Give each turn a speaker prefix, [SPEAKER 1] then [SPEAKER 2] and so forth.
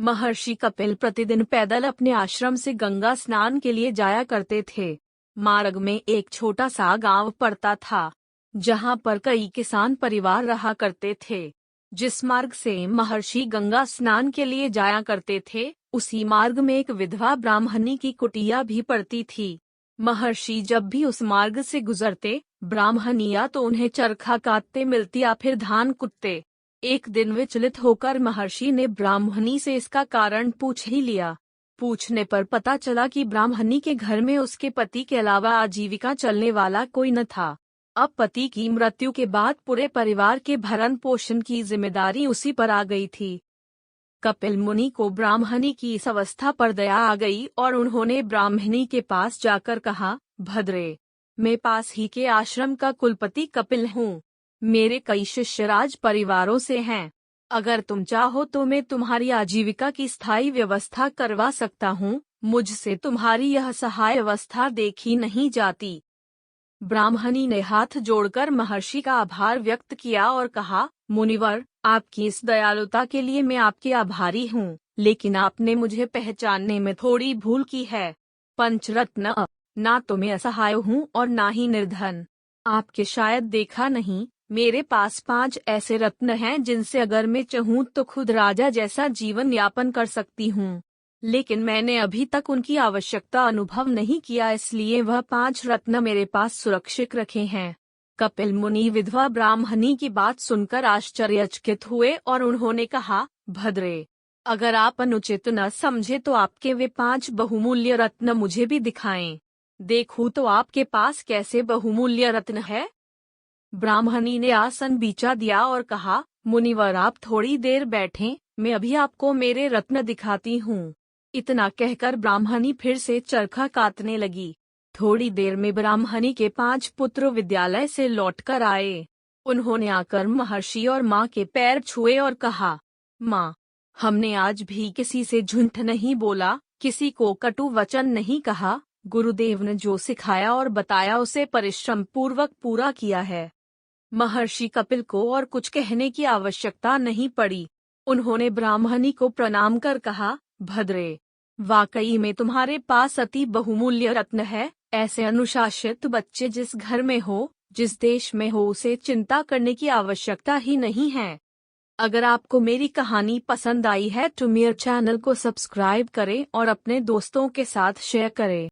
[SPEAKER 1] महर्षि कपिल प्रतिदिन पैदल अपने आश्रम से गंगा स्नान के लिए जाया करते थे। मार्ग में एक छोटा सा गांव पड़ता था, जहां पर कई किसान परिवार रहा करते थे। जिस मार्ग से महर्षि गंगा स्नान के लिए जाया करते थे, उसी मार्ग में एक विधवा ब्राह्मणी की कुटिया भी पड़ती थी। महर्षि जब भी उस मार्ग से गुजरते, ब्राह्मणियां तो उन्हें चरखा काटते मिलती या फिर धान कुटते। एक दिन विचलित होकर महर्षि ने ब्राह्मणी से इसका कारण पूछ ही लिया। पूछने पर पता चला कि ब्राह्मणी के घर में उसके पति के अलावा आजीविका चलने वाला कोई न था। अब पति की मृत्यु के बाद पूरे परिवार के भरण पोषण की जिम्मेदारी उसी पर आ गई थी। कपिल मुनि को ब्राह्मणी की इस अवस्था पर दया आ गई और उन्होंने ब्राह्मणी के पास जाकर कहा, भद्रे, मैं पास ही के आश्रम का कुलपति कपिल हूँ। मेरे कई शिष्य राज परिवारों से हैं। अगर तुम चाहो तो मैं तुम्हारी आजीविका की स्थायी व्यवस्था करवा सकता हूँ। मुझसे तुम्हारी यह सहाय अवस्था देखी नहीं जाती। ब्राह्मणी ने हाथ जोड़कर महर्षि का आभार व्यक्त किया और कहा, मुनिवर, आपकी इस दयालुता के लिए मैं आपके आभारी हूँ, लेकिन आपने मुझे पहचानने में थोड़ी भूल की है। पंचरत्न, ना तो मैं असहाय हूँ और ना ही निर्धन। आपके शायद देखा नहीं, मेरे पास 5 ऐसे रत्न हैं जिनसे अगर मैं चाहूँ तो खुद राजा जैसा जीवन यापन कर सकती हूँ। लेकिन मैंने अभी तक उनकी आवश्यकता अनुभव नहीं किया, इसलिए वह 5 रत्न मेरे पास सुरक्षित रखे हैं। कपिल मुनि विधवा ब्राह्मणी की बात सुनकर आश्चर्यचकित हुए और उन्होंने कहा, भद्रे, अगर आप अनुचित न समझे तो आपके वे 5 बहुमूल्य रत्न मुझे भी दिखाएं। देखूं तो आपके पास कैसे बहुमूल्य रत्न है। ब्राह्मणी ने आसन बिछा दिया और कहा, मुनिवर, आप थोड़ी देर बैठें, मैं अभी आपको मेरे रत्न दिखाती हूँ। इतना कहकर ब्राह्मणी फिर से चरखा काटने लगी। थोड़ी देर में ब्राह्मणी के 5 पुत्र विद्यालय से लौटकर आए। उन्होंने आकर महर्षि और माँ के पैर छुए और कहा, माँ, हमने आज भी किसी से झूठ नहीं बोला, किसी को कटु वचन नहीं कहा। गुरुदेव ने जो सिखाया और बताया उसे परिश्रम पूर्वक पूरा किया है। महर्षि कपिल को और कुछ कहने की आवश्यकता नहीं पड़ी। उन्होंने ब्राह्मणी को प्रणाम कर कहा, भद्रे, वाकई में तुम्हारे पास अति बहुमूल्य रत्न है। ऐसे अनुशासित बच्चे जिस घर में हो, जिस देश में हो, उसे चिंता करने की आवश्यकता ही नहीं है। अगर आपको मेरी कहानी पसंद आई है तो मेरे चैनल को सब्सक्राइब करें और अपने दोस्तों के साथ शेयर करें।